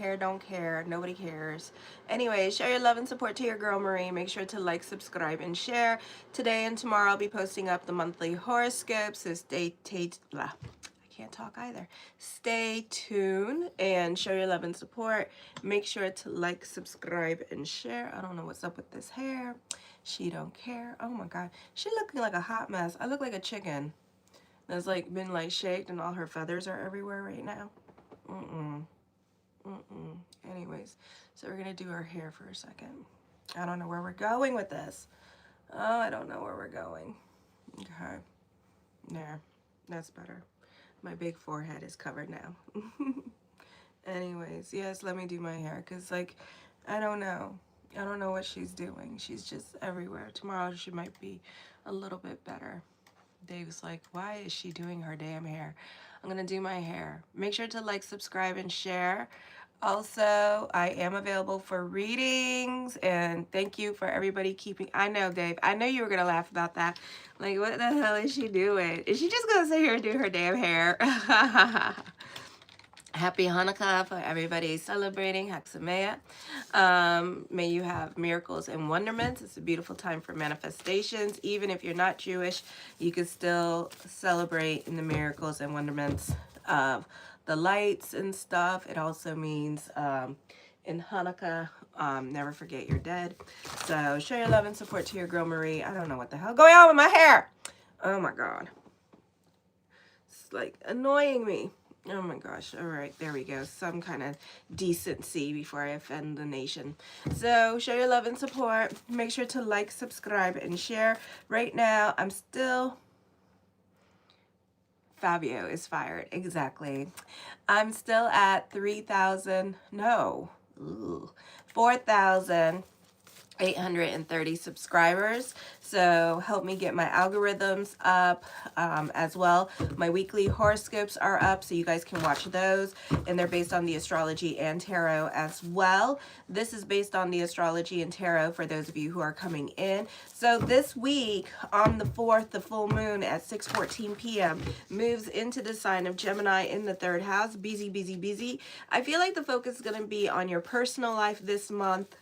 hair don't care. Nobody cares. Anyway, show your love and support to your girl Marie. Make sure to like, subscribe, and share. Today and tomorrow I'll be posting up the monthly horoscopes, so can't talk either. Stay tuned and show your love and support. Make sure to like, subscribe, and share. I don't know what's up with this hair. She don't care. Oh my god, she looking like a hot mess. I look like a chicken that's like been like shaked and all her feathers are everywhere right now. Anyways, so we're gonna do our hair for a second. I don't know where we're going with this. Oh, I don't know where we're going. Okay, there, that's better. My big forehead is covered now. Anyways, yes, let me do my hair, because like, I don't know what she's doing. She's just everywhere. Tomorrow she might be a little bit better. Dave's like, why is she doing her damn hair? I'm gonna do my hair. Make sure to like, subscribe, and share. Also, I am available for readings, and thank you for everybody keeping. I know, Dave, I know you were gonna laugh about that. Like, what the hell is she doing? Is she just gonna sit here and do her damn hair? Happy Hanukkah for everybody celebrating Haxamea. May you have miracles and wonderments. It's a beautiful time for manifestations. Even if you're not Jewish, you can still celebrate in the miracles and wonderments of the lights and stuff. It also means in Hanukkah, never forget you're dead. So show your love and support to your girl Marie. I don't know what the hell going on with my hair. Oh my god. It's like annoying me. Oh my gosh. All right, there we go. Some kind of decency before I offend the nation. So show your love and support. Make sure to like, subscribe, and share. Right now, I'm still... Fabio is fired. Exactly. I'm still at 4,830 subscribers. So help me get my algorithms up as well. My weekly horoscopes are up, so you guys can watch those, and they're based on the astrology and tarot as well. This is based on the astrology and tarot for those of you who are coming in. So this week on the 4th, the full moon at 6:14 p.m. moves into the sign of Gemini in the 3rd house. Busy, busy, busy. I feel like the focus is going to be on your personal life this month.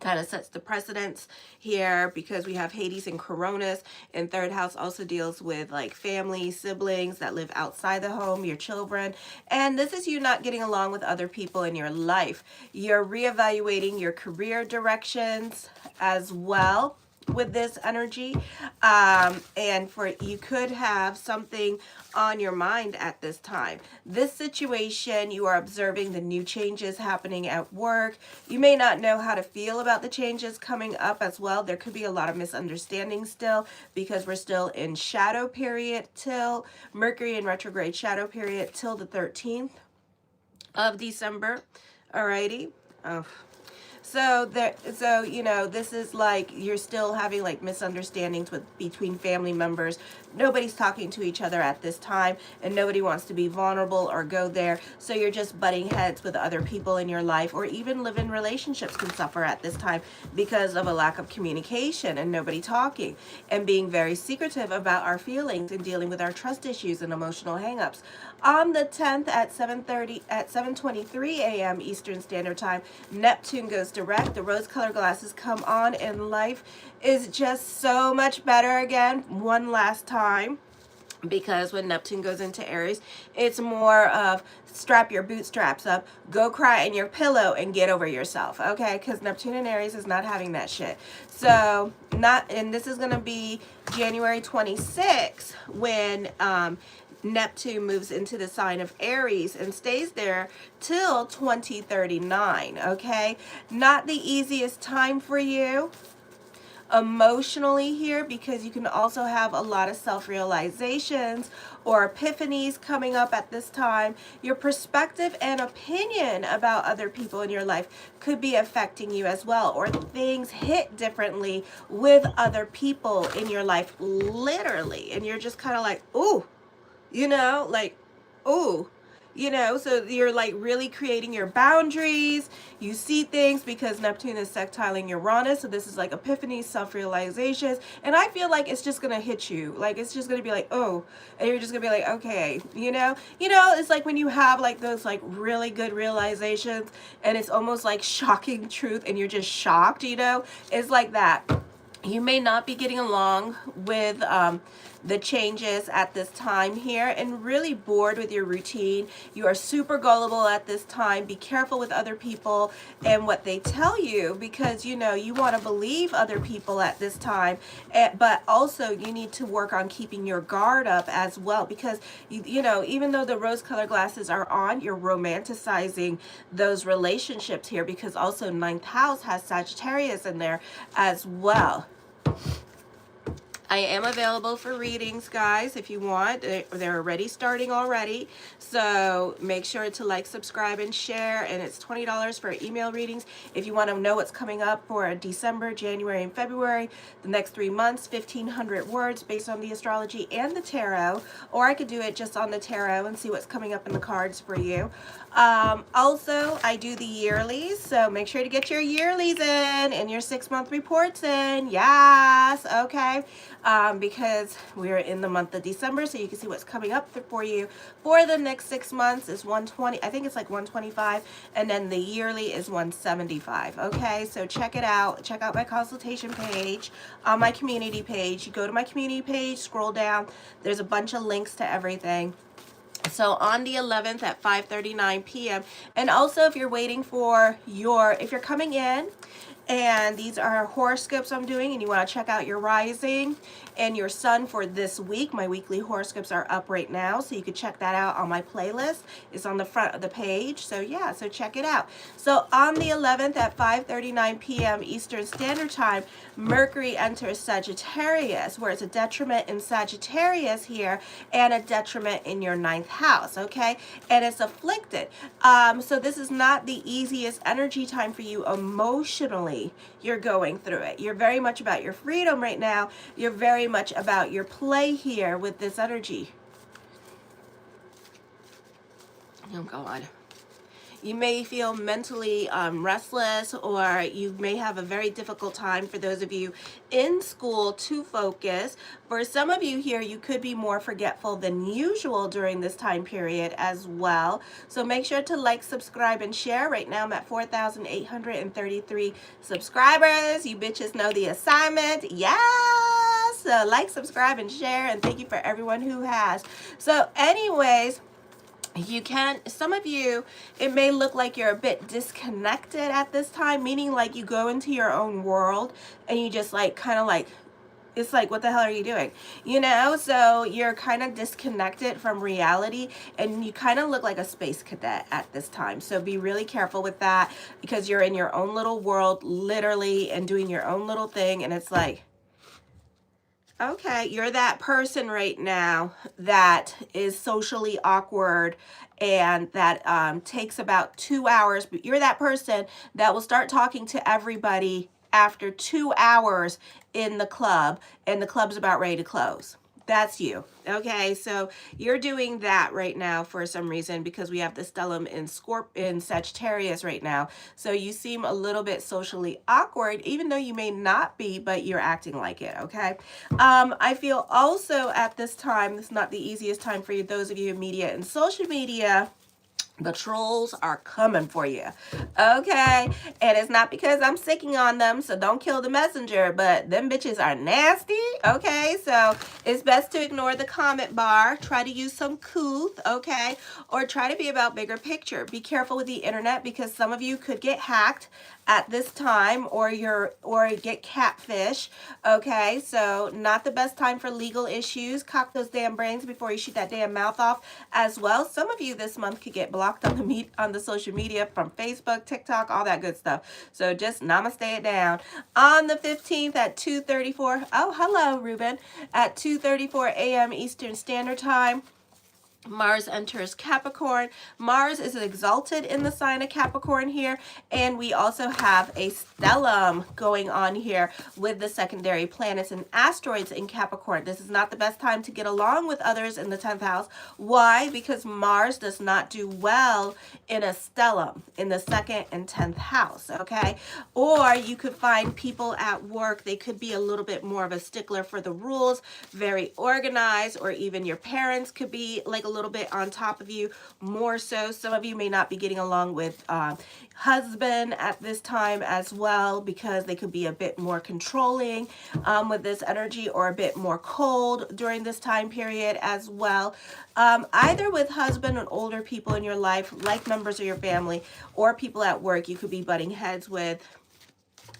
Kind of sets the precedence here because we have Hades and Coronas, and 3rd house also deals with like family, siblings that live outside the home, your children, and this is you not getting along with other people in your life. You're reevaluating your career directions as well with this energy, and you could have something on your mind at this time. This situation, you are observing the new changes happening at work. You may not know how to feel about the changes coming up as well. There could be a lot of misunderstanding still because we're still in shadow period till Mercury in retrograde shadow period till the 13th of December. Alrighty. Oh. So you know, this is like you're still having like misunderstandings between family members. Nobody's talking to each other at this time, and nobody wants to be vulnerable or go there. So you're just butting heads with other people in your life, or even live-in relationships can suffer at this time because of a lack of communication and nobody talking and being very secretive about our feelings and dealing with our trust issues and emotional hangups. On the 10th at 7:23 a.m. Eastern Standard Time, Neptune goes direct. The rose-colored glasses come on, and life is just so much better again one last time. Because when Neptune goes into Aries, it's more of strap your bootstraps up, go cry in your pillow, and get over yourself, okay? Because Neptune in Aries is not having that shit. So, and this is going to be January 26th when Neptune moves into the sign of Aries and stays there till 2039, okay? Not the easiest time for you emotionally here, because you can also have a lot of self-realizations or epiphanies coming up at this time. Your perspective and opinion about other people in your life could be affecting you as well, or things hit differently with other people in your life, literally, and you're just kind of like, ooh, you know, like, ooh, You know, so you're like really creating your boundaries. You see things because Neptune is sextiling Uranus. So this is like epiphanies, self-realizations. And I feel like it's just going to hit you. Like, it's just going to be like, oh, and you're just going to be like, okay, you know, it's like when you have like those like really good realizations and it's almost like shocking truth and you're just shocked, you know, it's like that. You may not be getting along with the changes at this time here and really bored with your routine. You are super gullible at this time. Be careful with other people and what they tell you, because you know you want to believe other people at this time, but also you need to work on keeping your guard up as well, because you know, even though the rose colored glasses are on, you're romanticizing those relationships here, because also ninth house has Sagittarius in there as well. I am available for readings, guys, if you want. They're already starting already. So make sure to like, subscribe, and share. And it's $20 for email readings. If you want to know what's coming up for December, January, and February, the next 3 months, 1,500 words based on the astrology and the tarot. Or I could do it just on the tarot and see what's coming up in the cards for you. Also, I do the yearlies, so make sure to get your yearlies in and your 6-month reports in. Yes, okay. Because we're in the month of December, so you can see what's coming up for you for the next 6 months is 120. I think it's like 125, and then the yearly is 175. Okay, so check it out. Check out my consultation page on my community page. You go to my community page, scroll down. There's a bunch of links to everything. So on the 11th at 5:39 p.m. And also if you're waiting for if you're coming in and these are horoscopes I'm doing and you want to check out your rising and your sun for this week, my weekly horoscopes are up right now. So you can check that out on my playlist. It's on the front of the page. So yeah, so check it out. So on the 11th at 5:39 p.m. Eastern Standard Time, Mercury enters Sagittarius, where it's a detriment in Sagittarius here and a detriment in your ninth house, okay? And it's afflicted. So this is not the easiest energy time for you emotionally. You're going through it. You're very much about your freedom right now. You're very much about your play here with this energy. Oh, God. You may feel mentally restless, or you may have a very difficult time, for those of you in school, to focus. For some of you here, you could be more forgetful than usual during this time period as well. So make sure to like, subscribe, and share. Right now I'm at 4,833 subscribers. You bitches know the assignment. Yes! So like, subscribe, and share, and thank you for everyone who has. So anyways, you can, some of you, it may look like you're a bit disconnected at this time, meaning like you go into your own world and you just like kind of like, it's like, what the hell are you doing? You know, so you're kind of disconnected from reality and you kind of look like a space cadet at this time. So be really careful with that, because you're in your own little world, literally, and doing your own little thing. And it's like, okay, you're that person right now that is socially awkward and that takes about 2 hours. But you're that person that will start talking to everybody after 2 hours in the club, and the club's about ready to close. That's you. Okay, so you're doing that right now for some reason, because we have the stellium in Sagittarius right now. So you seem a little bit socially awkward, even though you may not be, but you're acting like it. Okay. I feel also at this time, this is not the easiest time for you, those of you in media and social media. The trolls are coming for you, okay? And it's not because I'm sicking on them, so don't kill the messenger, but them bitches are nasty, okay? So it's best to ignore the comment bar. Try to use some couth, okay? Or try to be about bigger picture. Be careful with the internet, because some of you could get hacked at this time, or get catfish, okay? So not the best time for legal issues. Cock those damn brains before you shoot that damn mouth off as well. Some of you this month could get blocked on the social media, from Facebook, TikTok, all that good stuff. So just namaste it down. On the 15th at 2:34, oh, hello, Ruben, at 2:34 a.m. Eastern Standard Time, Mars enters Capricorn. Mars is exalted in the sign of Capricorn here, and we also have a stellium going on here with the secondary planets and asteroids in Capricorn. This is not the best time to get along with others in the 10th house. Why? Because Mars does not do well in a stellium in the 2nd and 10th house, okay? Or you could find people at work, they could be a little bit more of a stickler for the rules, very organized, or even your parents could be like a little bit on top of you more so. Some of you may not be getting along with husband at this time as well, because they could be a bit more controlling with this energy, or a bit more cold during this time period as well. Either with husband and older people in your life, like members of your family, or people at work you could be butting heads with.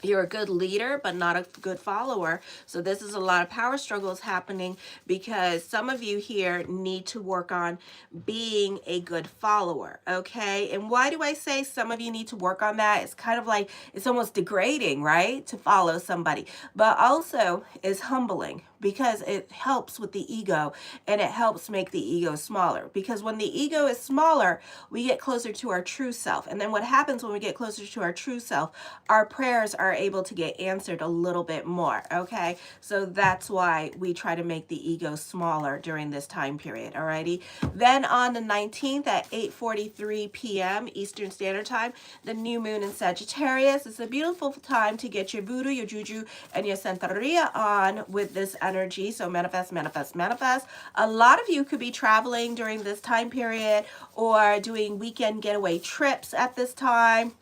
You're a good leader, but not a good follower. So this is a lot of power struggles happening, because some of you here need to work on being a good follower, okay? And why do I say some of you need to work on that? It's kind of like, it's almost degrading, right? To follow somebody, but also is humbling, because it helps with the ego, and it helps make the ego smaller. Because when the ego is smaller, we get closer to our true self. And then what happens when we get closer to our true self, our prayers are able to get answered a little bit more, okay? So that's why we try to make the ego smaller during this time period, alrighty? Then on the 19th at 8:43 p.m. Eastern Standard Time, the new moon in Sagittarius. It's a beautiful time to get your voodoo, your juju, and your santeria on with this energy. So manifest, manifest, manifest. A lot of you could be traveling during this time period, or doing weekend getaway trips at this time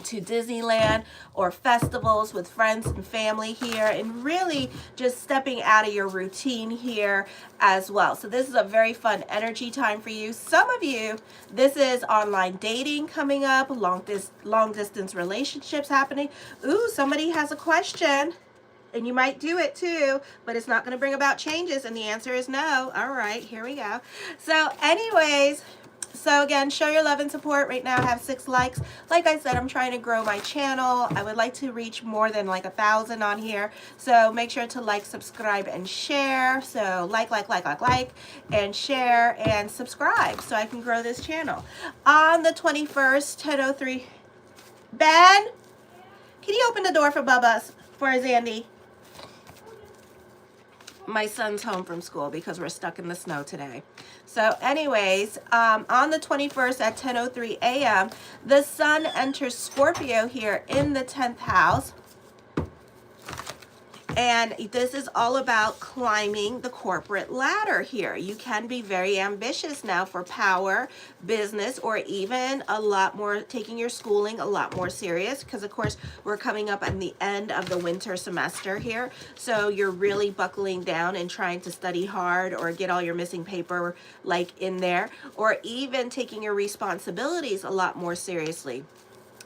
to Disneyland, or festivals with friends and family here, and really just stepping out of your routine here as well. So this is a very fun energy time for you. Some of you, this is online dating coming up, long distance relationships happening. Ooh, somebody has a question, and you might do it too, but it's not going to bring about changes, and the answer is no. All right, here we go. So anyways, so again, show your love and support. Right now I have 6 likes. Like I said, I'm trying to grow my channel. I would like to reach more than like 1,000 on here. So make sure to like, subscribe, and share. So like, and share and subscribe so I can grow this channel. On the 21st, 10:03. Ben, can you open the door for Bubba, for Zandy? My son's home from school because we're stuck in the snow today. So anyways, on the 21st at 10:03 a.m., the sun enters Scorpio here in the 10th house. And this is all about climbing the corporate ladder here. You can be very ambitious now for power, business, or even a lot more, taking your schooling a lot more serious, because of course we're coming up on the end of the winter semester here. So you're really buckling down and trying to study hard, or get all your missing paper like in there, or even taking your responsibilities a lot more seriously.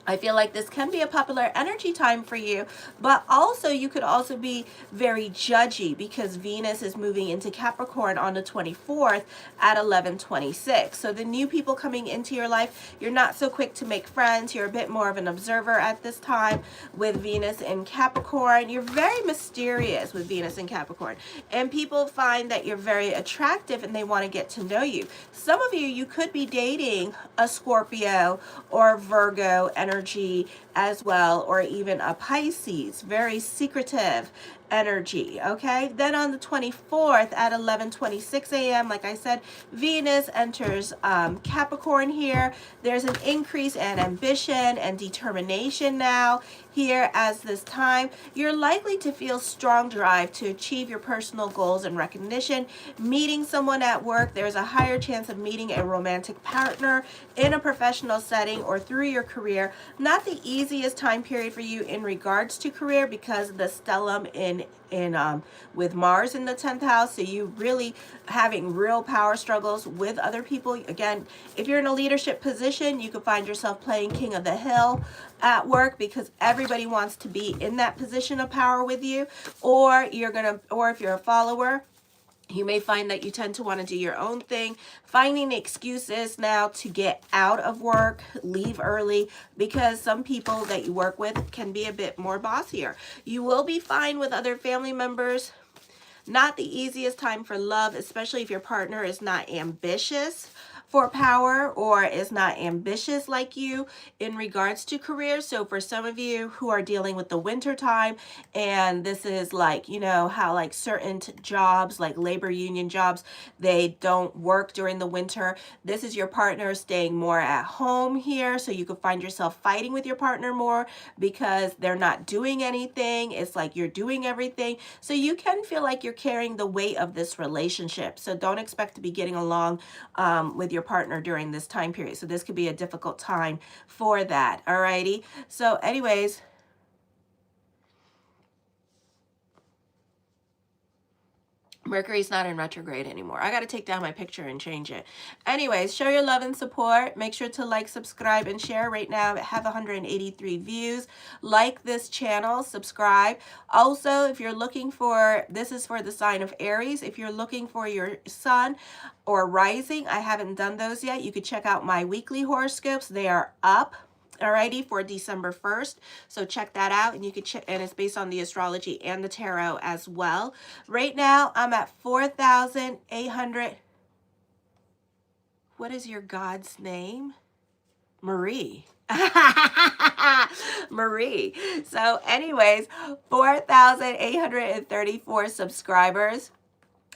I feel like this can be a popular energy time for you, but also you could also be very judgy, because Venus is moving into Capricorn on the 24th at 11:26. So the new people coming into your life, you're not so quick to make friends. You're a bit more of an observer at this time with Venus in Capricorn. You're very mysterious with Venus in Capricorn, and people find that you're very attractive and they want to get to know you. Some of you, you could be dating a Scorpio or Virgo energy as well, or even a Pisces, very secretive energy, okay? Then on the 24th at 11:26 a.m., like I said, Venus enters Capricorn here. There's an increase in ambition and determination now here as this time. You're likely to feel strong drive to achieve your personal goals and recognition. Meeting someone at work, there's a higher chance of meeting a romantic partner in a professional setting or through your career. Not the easiest time period for you in regards to career, because the stellium with Mars in the 10th house. So you really having real power struggles with other people. Again, if you're in a leadership position, you could find yourself playing king of the hill at work, because everybody wants to be in that position of power with you. Or if you're a follower, you may find that you tend to want to do your own thing, finding excuses now to get out of work, leave early, because some people that you work with can be a bit more bossier. You will be fine with other family members Not the easiest time for love, especially if your partner is not ambitious for power or is not ambitious like you in regards to career. So for some of you who are dealing with the winter time, and this is like, you know, how like certain jobs, like labor union jobs, they don't work during the winter. This is your partner staying more at home here. So you could find yourself fighting with your partner more because they're not doing anything. It's like you're doing everything. So you can feel like you're carrying the weight of this relationship. So don't expect to be getting along with your partner during this time period. So this could be a difficult time for that. Alrighty. So anyways, Mercury's not in retrograde anymore. I got to take down my picture and change it. Anyways, show your love and support. Make sure to like, subscribe, and share. Right now, I have 183 views. Like this channel, subscribe. Also, if you're looking for, this is for the sign of Aries. If you're looking for your sun or rising, I haven't done those yet. You could check out my weekly horoscopes. They are up. Alrighty, for December 1st. So check that out, and you can check, and it's based on the astrology and the tarot as well. Right now, I'm at 4,800. What is your God's name? Marie. Marie. So anyways, 4,834 subscribers.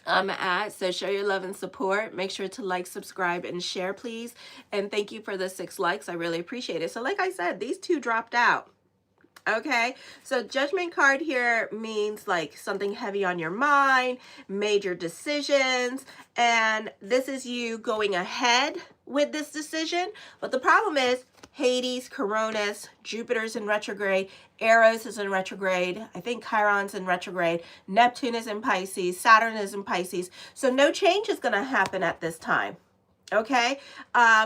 I'm at. So show your love and support. Make sure to like, subscribe, and share, please. And thank you for the 6 likes. I really appreciate it. So like I said, these 2 dropped out. Okay, so judgment card here means like something heavy on your mind, major decisions, and this is you going ahead with this decision. But the problem is Hades, Coronis, Jupiter's in retrograde, Eros is in retrograde, I think Chiron's in retrograde, Neptune is in Pisces, Saturn is in Pisces. So no change is going to happen at this time. Okay,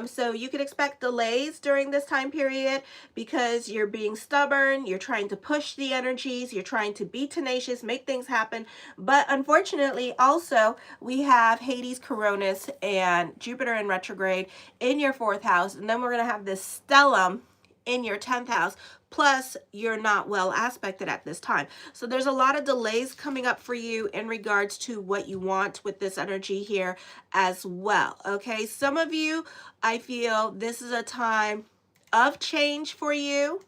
so you can expect delays during this time period because you're being stubborn, you're trying to push the energies, you're trying to be tenacious, make things happen. But unfortunately, also, we have Hades, Coronis, and Jupiter in retrograde in your 4th house. And then we're going to have this stellium in your 10th house. Plus, you're not well aspected at this time. So there's a lot of delays coming up for you in regards to what you want with this energy here as well. Okay, some of you, I feel this is a time of change for you.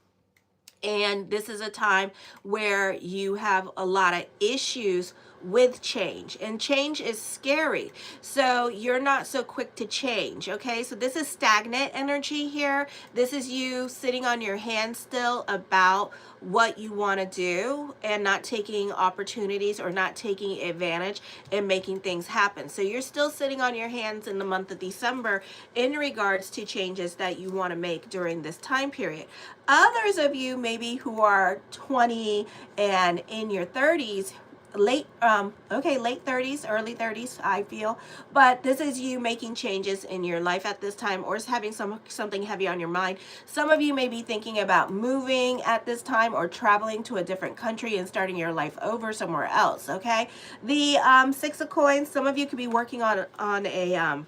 And this is a time where you have a lot of issues with change, and change is scary, so you're not so quick to change. Okay, so this is stagnant energy here. This is you sitting on your hands still about what you want to do and not taking opportunities or not taking advantage and making things happen. So you're still sitting on your hands in the month of December in regards to changes that you want to make during this time period. Others of you maybe who are 20 and in your 30s, late 30s, early 30s, I feel, but this is you making changes in your life at this time, or is having something heavy on your mind. Some of you may be thinking about moving at this time or traveling to a different country and starting your life over somewhere else. Okay, the 6 of coins, some of you could be working on a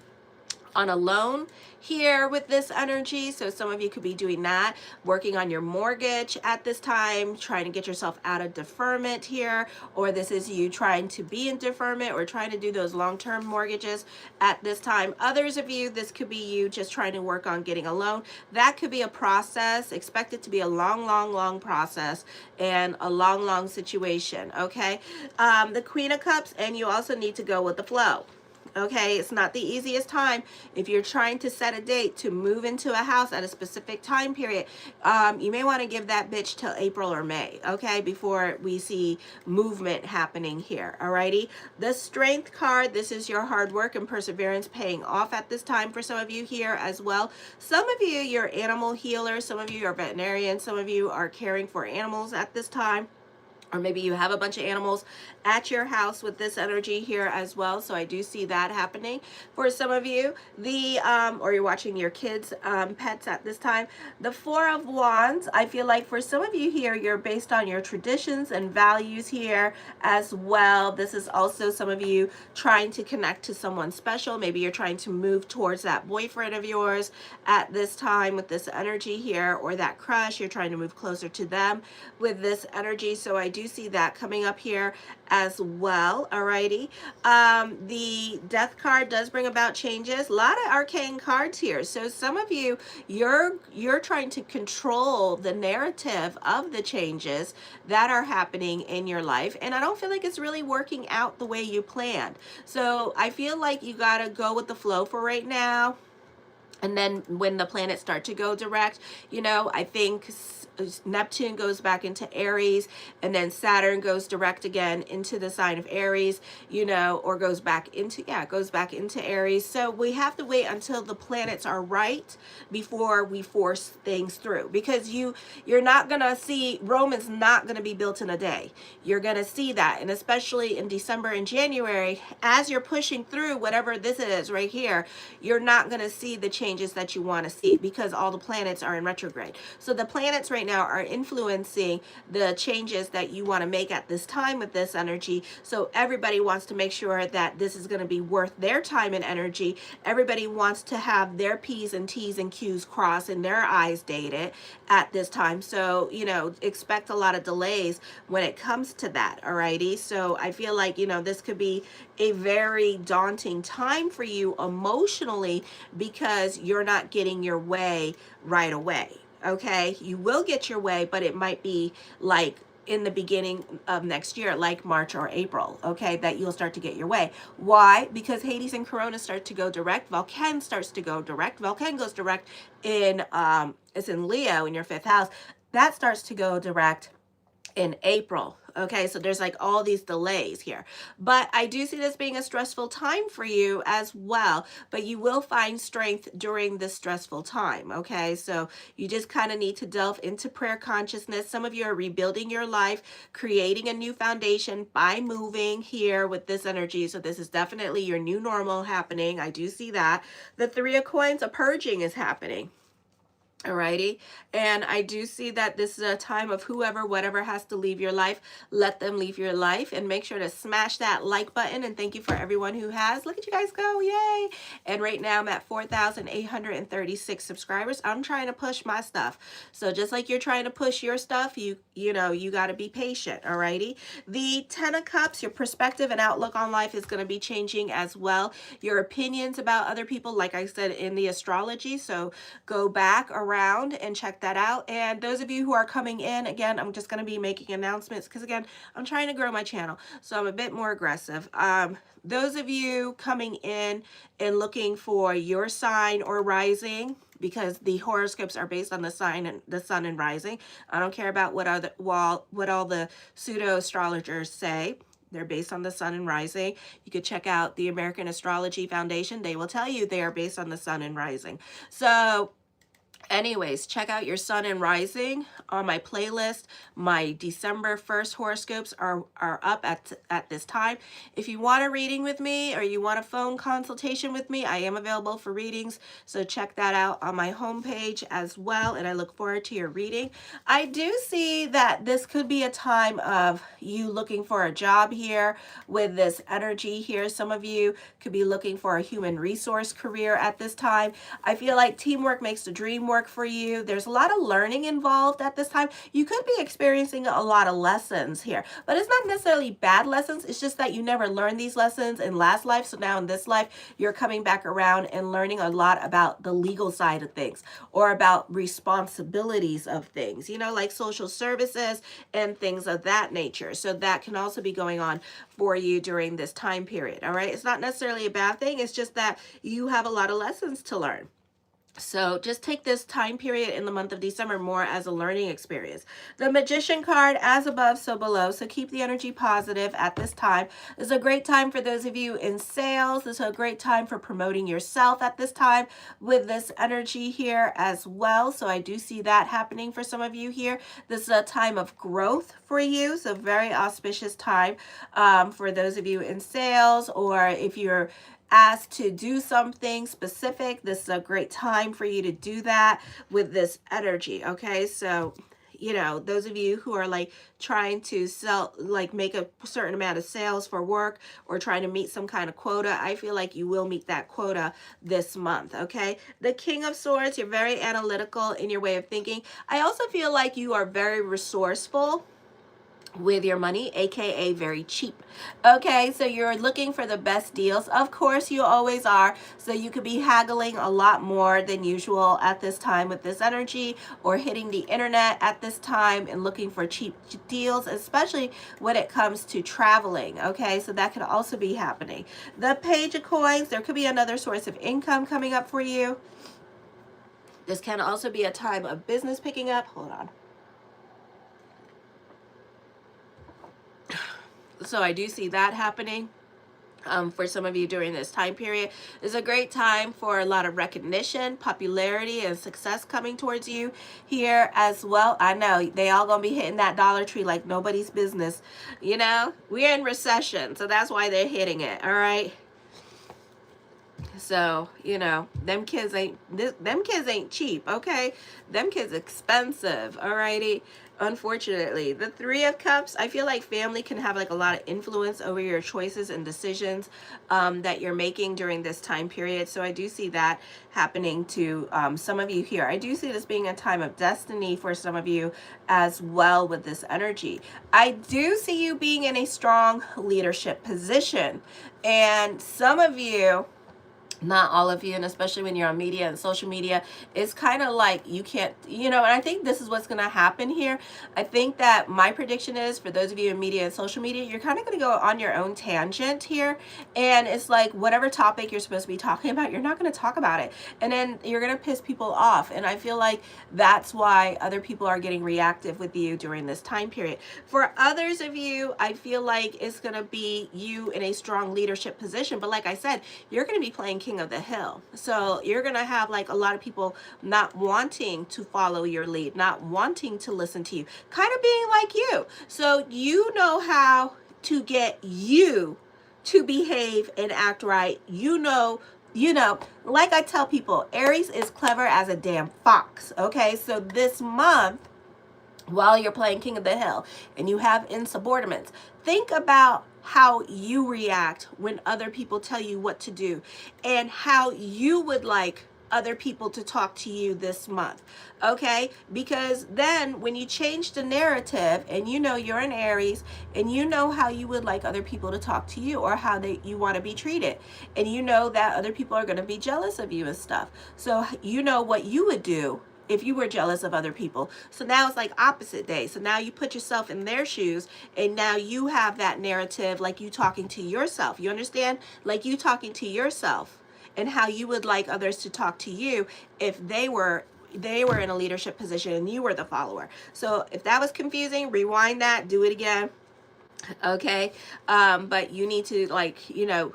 loan here with this energy. So some of you could be doing that, working on your mortgage at this time, trying to get yourself out of deferment here, or this is you trying to be in deferment or trying to do those long-term mortgages at this time. Others of you, this could be you just trying to work on getting a loan. That could be a process. Expect it to be a long process and a long situation. Okay, the Queen of Cups, and you also need to go with the flow. Okay, it's not the easiest time if you're trying to set a date to move into a house at a specific time period. You may want to give that bitch till April or May, okay, before we see movement happening here. Alrighty, the Strength card, this is your hard work and perseverance paying off at this time for some of you here as well. Some of you, you're animal healers, some of you are veterinarians, some of you are caring for animals at this time. Or maybe you have a bunch of animals at your house with this energy here as well. So I do see that happening for some of you. Or you're watching your kids' pets at this time. The 4 of Wands, I feel like for some of you here, you're based on your traditions and values here as well. This is also some of you trying to connect to someone special. Maybe you're trying to move towards that boyfriend of yours at this time with this energy here, or that crush. You're trying to move closer to them with this energy. So I do see that coming up here as well. Alrighty. The death card does bring about changes. A lot of arcane cards here. So some of you, you're trying to control the narrative of the changes that are happening in your life. And I don't feel like it's really working out the way you planned. So I feel like you got to go with the flow for right now. And then when the planets start to go direct, you know, I think Neptune goes back into Aries, and then Saturn goes direct again into the sign of Aries, you know, or goes back into, yeah, it goes back into Aries. So we have to wait until the planets are right before we force things through, because you're not going to see, Rome is not going to be built in a day. You're going to see that. And especially in December and January, as you're pushing through whatever this is right here, you're not going to see the changes that you want to see because all the planets are in retrograde. So the planets right now are influencing the changes that you want to make at this time with this energy. So everybody wants to make sure that this is going to be worth their time and energy. Everybody wants to have their P's and T's and Q's crossed and their I's dated at this time. So, you know, expect a lot of delays when it comes to that. Alrighty. So I feel like, you know, this could be a very daunting time for you emotionally because you're not getting your way right away. Okay, you will get your way, but it might be like in the beginning of next year, like March or April, okay, that you'll start to get your way. Why? Because Hades and Corona start to go direct. Vulcan starts to go direct. Vulcan goes direct in, it's in Leo in your 5th house. That starts to go direct in April. Okay, so there's like all these delays here. But I do see this being a stressful time for you as well. But you will find strength during this stressful time. Okay, so you just kind of need to delve into prayer consciousness. Some of you are rebuilding your life, creating a new foundation by moving here with this energy. So this is definitely your new normal happening. I do see that. The 3 of Coins, a purging is happening. Alrighty, and I do see that this is a time of whoever, whatever has to leave your life, let them leave your life, and make sure to smash that like button. And thank you for everyone who has. Look at you guys go, yay! And right now I'm at 4,836 subscribers. I'm trying to push my stuff. So just like you're trying to push your stuff, you know, you got to be patient. Alrighty, the 10 of Cups, your perspective and outlook on life is going to be changing as well. Your opinions about other people, like I said in the astrology. So go back around and check that out. And those of you who are coming in, again, I'm just going to be making announcements because again, I'm trying to grow my channel, so I'm a bit more aggressive. Those of you coming in and looking for your sign or rising, because the horoscopes are based on the sign and the sun and rising. I don't care about what all the pseudo astrologers say. They're based on the sun and rising. You could check out the American Astrology Foundation. They will tell you they are based on the sun and rising. So anyways, check out your sun and rising on my playlist. My December 1st horoscopes are up at this time. If you want a reading with me or you want a phone consultation with me, I am available for readings. So check that out on my homepage as well. And I look forward to your reading. I do see that this could be a time of you looking for a job here with this energy here. Some of you could be looking for a human resource career at this time. I feel like teamwork makes the dream work for you. There's a lot of learning involved at this time. You could be experiencing a lot of lessons here, but it's not necessarily bad lessons. It's just that you never learned these lessons in last life. So now in this life, you're coming back around and learning a lot about the legal side of things or about responsibilities of things, you know, like social services and things of that nature. So that can also be going on for you during this time period. All right. It's not necessarily a bad thing. It's just that you have a lot of lessons to learn. So just take this time period in the month of December more as a learning experience. The Magician card, as above, so below. So keep the energy positive at this time. This is a great time for those of you in sales. This is a great time for promoting yourself at this time with this energy here as well. So I do see that happening for some of you here. This is a time of growth for you. So very auspicious time for those of you in sales, or if you're asked to do something specific, this is a great time for you to do that with this energy. Okay, so you know, those of you who are like trying to sell, like make a certain amount of sales for work or trying to meet some kind of quota, I feel like you will meet that quota this month. Okay, the King of Swords, you're very analytical in your way of thinking. I also feel like you are very resourceful with your money, aka very cheap. Okay, so you're looking for the best deals. Of course, you always are. So you could be haggling a lot more than usual at this time with this energy, or hitting the internet at this time and looking for cheap deals, especially when it comes to traveling. Okay, so that could also be happening. The Page of Coins, there could be another source of income coming up for you. This can also be a time of business picking up. Hold on. So I do see that happening for some of you during this time period. It's a great time for a lot of recognition, popularity, and success coming towards you here as well. I know they all gonna be hitting that Dollar Tree like nobody's business. You know, we're in recession, so that's why they're hitting it. All right. So, you know, them kids ain't cheap, okay? Them kids expensive, alrighty? Unfortunately, the Three of Cups, I feel like family can have like a lot of influence over your choices and decisions that you're making during this time period. So I do see that happening to some of you here. I do see this being a time of destiny for some of you as well with this energy. I do see you being in a strong leadership position. And some of you, not all of you, and especially when you're on media and social media, it's kind of like you can't, you know, and I think this is what's going to happen here. I think that my prediction is for those of you in media and social media, you're kind of going to go on your own tangent here. And it's like whatever topic you're supposed to be talking about, you're not going to talk about it. And then you're going to piss people off. And I feel like that's why other people are getting reactive with you during this time period. For others of you, I feel like it's going to be you in a strong leadership position. But like I said, you're going to be playing king of the hill. So you're going to have like a lot of people not wanting to follow your lead, not wanting to listen to you, kind of being like you. So you know how to get you to behave and act right. You know, like I tell people, Aries is clever as a damn fox. Okay. So this month, while you're playing king of the hill and you have insubordinates, think about how you react when other people tell you what to do and how you would like other people to talk to you this month. Okay, because then when you change the narrative and you know you're an Aries and you know how you would like other people to talk to you or how you want to be treated, and you know that other people are going to be jealous of you and stuff, so you know what you would do if you were jealous of other people. So now it's like opposite day. So now you put yourself in their shoes and now you have that narrative like you talking to yourself. You understand? Like you talking to yourself and how you would like others to talk to you if they were in a leadership position and you were the follower. So if that was confusing, rewind that, do it again. Okay. But you need to like, you know,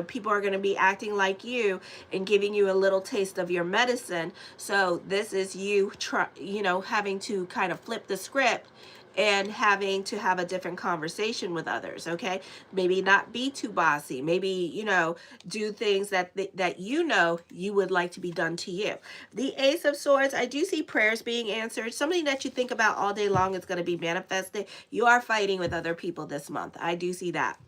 people are going to be acting like you and giving you a little taste of your medicine. So this is you having to kind of flip the script and having to have a different conversation with others. Okay, maybe not be too bossy, maybe do things that you would like to be done to you. The Ace of Swords, I do see prayers being answered. Something that you think about all day long is going to be manifested. You are fighting with other people this month. I do see that.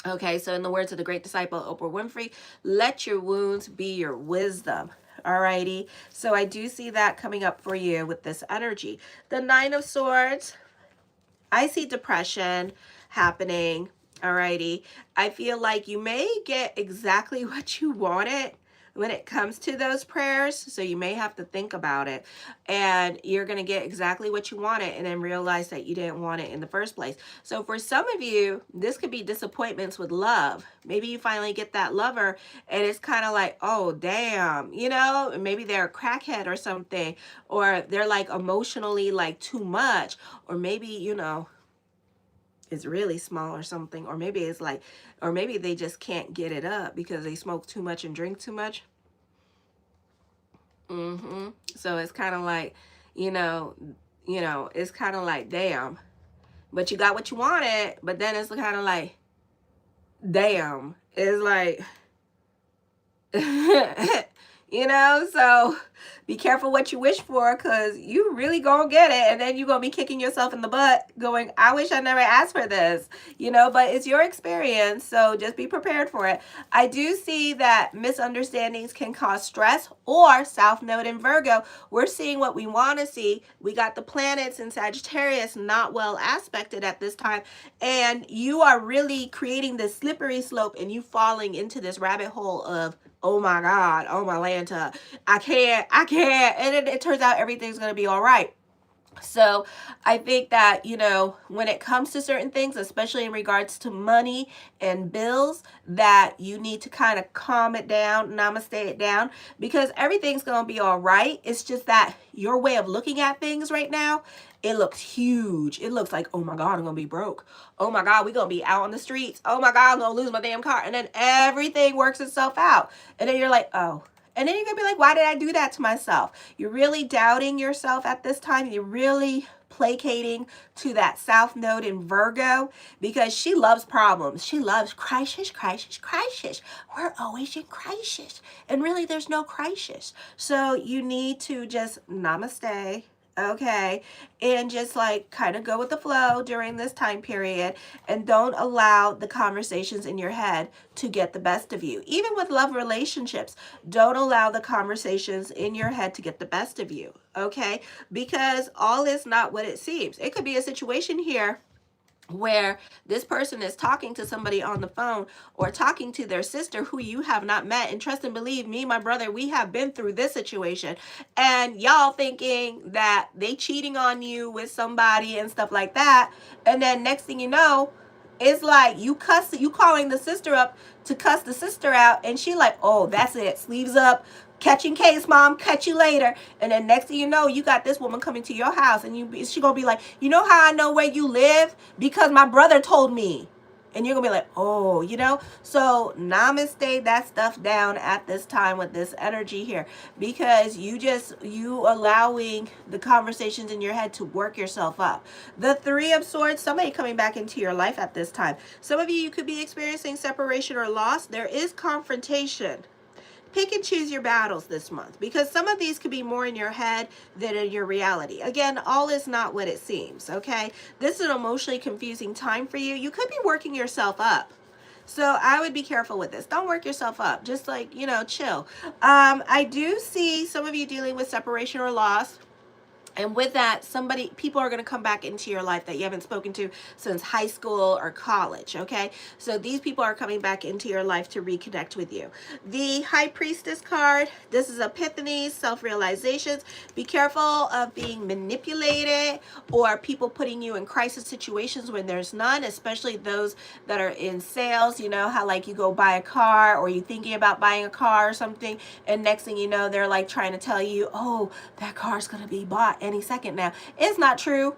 Okay, so in the words of the great disciple Oprah Winfrey, let your wounds be your wisdom. Alrighty, so I do see that coming up for you with this energy. The Nine of Swords, I see depression happening. Alrighty, I feel like you may get exactly what you wanted when it comes to those prayers, so you may have to think about it, and you're going to get exactly what you wanted and then realize that you didn't want it in the first place. So for some of you, this could be disappointments with love. Maybe you finally get that lover and it's kind of like, oh damn, maybe they're a crackhead or something, or they're like emotionally like too much, or maybe it's really small or something, or maybe it's like, or maybe they just can't get it up because they smoke too much and drink too much. So it's kind of like, it's kind of like, damn, but you got what you wanted, but then it's kind of like, damn, it's like, you know? So be careful what you wish for, because you really gonna get it, and then you're gonna be kicking yourself in the butt going, I wish I never asked for this, you know, but it's your experience, so just be prepared for it. I do see that misunderstandings can cause stress, or South Node in Virgo, we're seeing what we want to see. We got the planets in Sagittarius not well aspected at this time, and you are really creating this slippery slope, and you falling into this rabbit hole of, oh my God, oh my Lanta, I can't. And then it turns out everything's going to be all right. So I think that, you know, when it comes to certain things, especially in regards to money and bills, that you need to kind of calm it down, namaste it down, because everything's going to be all right. It's just that your way of looking at things right now, it looks huge. It looks like, oh my God, I'm going to be broke. Oh my God, we're going to be out on the streets. Oh my God, I'm going to lose my damn car. And then everything works itself out. And then you're like, oh. And then you're going to be like, why did I do that to myself? You're really doubting yourself at this time. You're really placating to that South Node in Virgo, because she loves problems. She loves crisis, crisis, crisis. We're always in crisis. And really, there's no crisis. So you need to just namaste, okay, and just like kind of go with the flow during this time period, and don't allow the conversations in your head to get the best of you. Even with love relationships, don't allow the conversations in your head to get the best of you, okay, because all is not what it seems. It could be a situation here where this person is talking to somebody on the phone, or talking to their sister who you have not met. And trust and believe me, my brother, we have been through this situation, and y'all thinking that they cheating on you with somebody and stuff like that. And then next thing you know, it's like you calling the sister up to cuss the sister out, and she like, oh, that's it, sleeves up, catching case, mom, catch you later. And then next thing you know, you got this woman coming to your house, and she gonna be like, you know how I know where you live? Because my brother told me. And you're gonna be like, oh, you know. So namaste that stuff down at this time with this energy here, because you allowing the conversations in your head to work yourself up. The Three of Swords, somebody coming back into your life at this time. Some of you could be experiencing separation or loss. There is confrontation. Pick and choose your battles this month, because some of these could be more in your head than in your reality. Again, all is not what it seems, okay? This is an emotionally confusing time for you. You could be working yourself up. So I would be careful with this. Don't work yourself up. Just like, you know, chill. I do see some of you dealing with separation or loss. And with that, people are going to come back into your life that you haven't spoken to since high school or college, okay? So these people are coming back into your life to reconnect with you. The High Priestess card, this is epiphanies, self-realizations. Be careful of being manipulated, or people putting you in crisis situations when there's none, especially those that are in sales. You know how like you go buy a car, or you're thinking about buying a car or something, and next thing you know, they're like trying to tell you, oh, that car's going to be bought any second now. It's not true.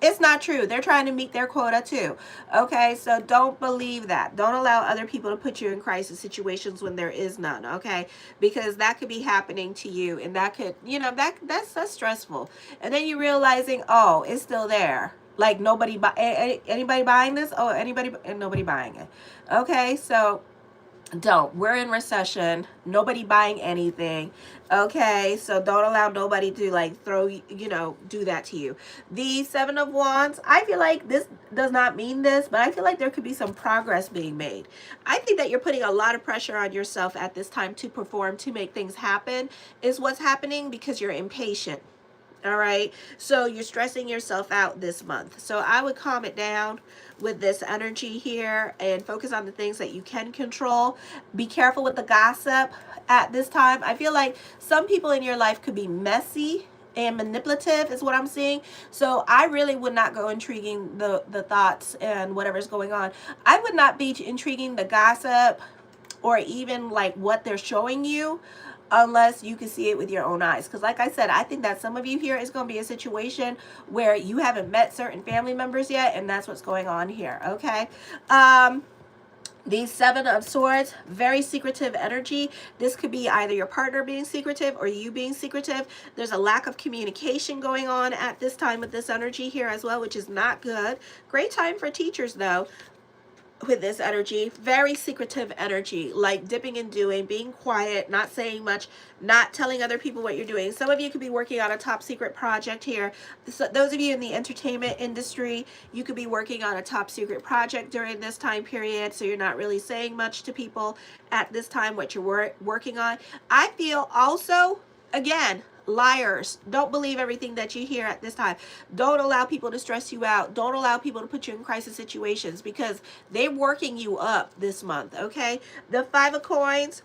It's not true. They're trying to meet their quota too. Okay, so don't believe that. Don't allow other people to put you in crisis situations when there is none. Okay, because that could be happening to you, and that could, you know, that's stressful. And then you realizing, oh, it's still there. Like anybody buying this? Oh, anybody, and nobody buying it. Okay, so we're in recession, nobody buying anything, okay? So don't allow nobody to like do that to you. The Seven of Wands, I feel like this does not mean this, but I feel like there could be some progress being made. I think that you're putting a lot of pressure on yourself at this time to perform, to make things happen, is what's happening, because you're impatient. All right, so you're stressing yourself out this month. So I would calm it down with this energy here and focus on the things that you can control. Be careful with the gossip at this time. I feel like some people in your life could be messy and manipulative is what I'm seeing. So I really would not go intriguing the thoughts and whatever's going on. I would not be intriguing the gossip, or even like what they're showing you, unless you can see it with your own eyes. Because like I said, I think that some of you here is going to be a situation where you haven't met certain family members yet, and that's what's going on here, okay? The Seven of Swords, very secretive energy. This could be either your partner being secretive or you being secretive. There's a lack of communication going on at this time with this energy here as well, which is not good. Great time for teachers though. with this energy. Very secretive energy, like dipping and doing, being quiet, not saying much, not telling other people what you're doing. Some of you could be working on a top secret project here. So those of you in the entertainment industry, you could be working on a top secret project during this time period, so you're not really saying much to people at this time what you're working on. I feel also, again, liars, don't believe everything that you hear at this time. Don't allow people to stress you out. Don't allow people to put you in crisis situations, because they're working you up this month. Okay, the 5 of coins,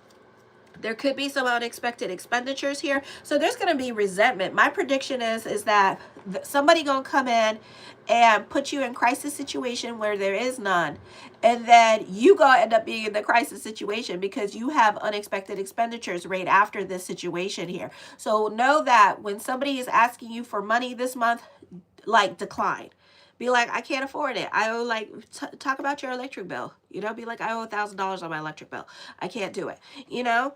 there could be some unexpected expenditures here, so there's going to be resentment. My prediction is that somebody gonna come in and put you in crisis situation where there is none, and then you gonna end up being in the crisis situation because you have unexpected expenditures right after this situation here. So know that when somebody is asking you for money this month, like, decline. Be like, I can't afford it. I owe, like, talk about your electric bill. You know, be like, I owe $1,000 on my electric bill. I can't do it. You know.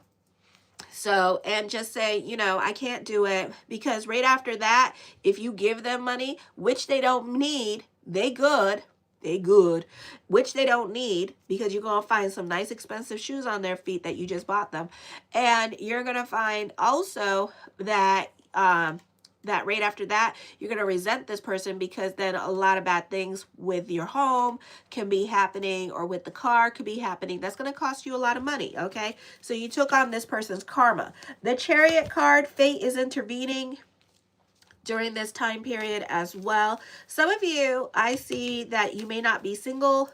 So, and just say, you know, I can't do it, because right after that, if you give them money, which they don't need, they good, which they don't need, because you're going to find some nice expensive shoes on their feet that you just bought them. And you're going to find also that, that right after that, you're going to resent this person, because then a lot of bad things with your home can be happening, or with the car could be happening. That's going to cost you a lot of money, okay? So you took on this person's karma. The Chariot card, fate is intervening during this time period as well. Some of you, I see that you may not be single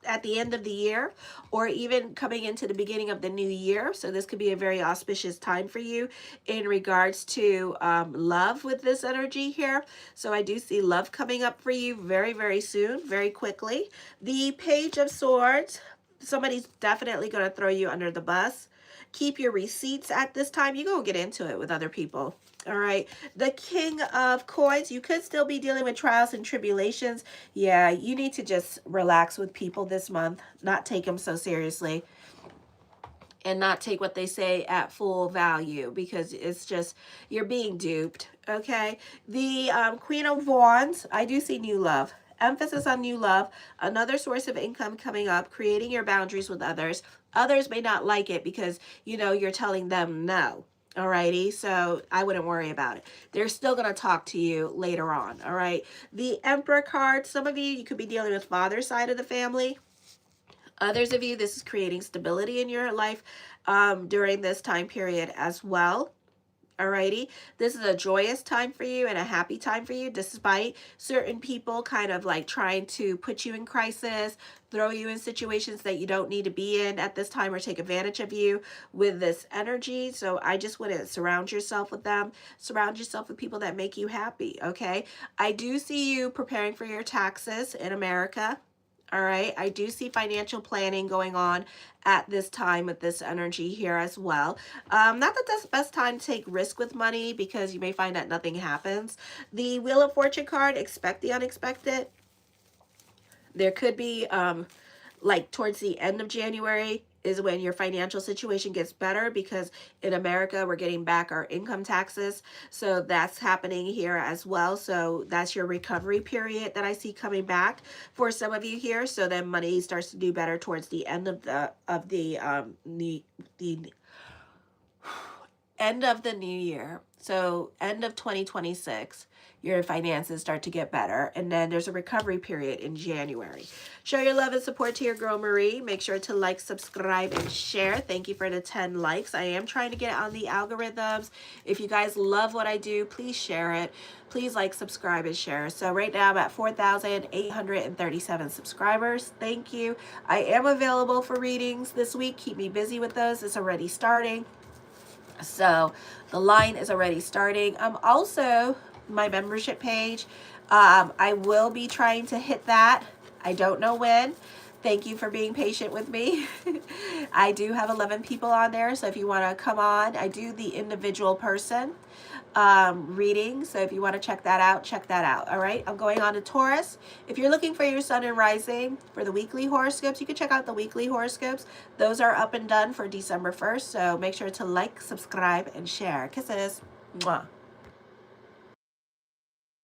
at the end of the year, or even coming into the beginning of the new year. So this could be a very auspicious time for you in regards to love with this energy here. So I do see love coming up for you very, very soon, very quickly. The Page of Swords, somebody's definitely going to throw you under the bus. Keep your receipts at this time. You go get into it with other people. All right. The King of Coins, you could still be dealing with trials and tribulations. Yeah, you need to just relax with people this month, not take them so seriously, and not take what they say at full value, because it's just, you're being duped. Okay. The Queen of Wands, I do see new love. Emphasis on new love, another source of income coming up, creating your boundaries with others. Others may not like it because, you know, you're telling them no. Alrighty, so I wouldn't worry about it. They're still going to talk to you later on. All right. The Emperor card, some of you could be dealing with father's side of the family. Others of you, this is creating stability in your life during this time period as well. Alrighty, this is a joyous time for you and a happy time for you, despite certain people kind of like trying to put you in crisis, throw you in situations that you don't need to be in at this time, or take advantage of you with this energy. So I just want to surround yourself with them. Surround yourself with people that make you happy, okay? I do see you preparing for your taxes in America. All right, I do see financial planning going on at this time with this energy here as well. Not that that's the best time to take risk with money, because you may find that nothing happens. The Wheel of Fortune card, expect the unexpected. There could be, like, towards the end of January is when your financial situation gets better, because in America, we're getting back our income taxes. So that's happening here as well. So that's your recovery period that I see coming back for some of you here. So then money starts to do better towards the end of the end of the new year. So end of 2026, your finances start to get better. And then there's a recovery period in January. Show your love and support to your girl Marie. Make sure to like, subscribe, and share. Thank you for the 10 likes. I am trying to get on the algorithms. If you guys love what I do, please share it. Please like, subscribe, and share. So right now I'm at 4,837 subscribers. Thank you. I am available for readings this week. Keep me busy with those. It's already starting. So the line is already starting. Also, my membership page, I will be trying to hit that. I don't know when. Thank you for being patient with me. I do have 11 people on there, so if you want to come on, I do the individual person reading. So if you want to check that out, check that out. All right, I'm going on to Taurus. If you're looking for your sun and rising for the weekly horoscopes, you can check out the weekly horoscopes. Those are up and done for December 1st. So make sure to like, subscribe, and share. Kisses. Mwah.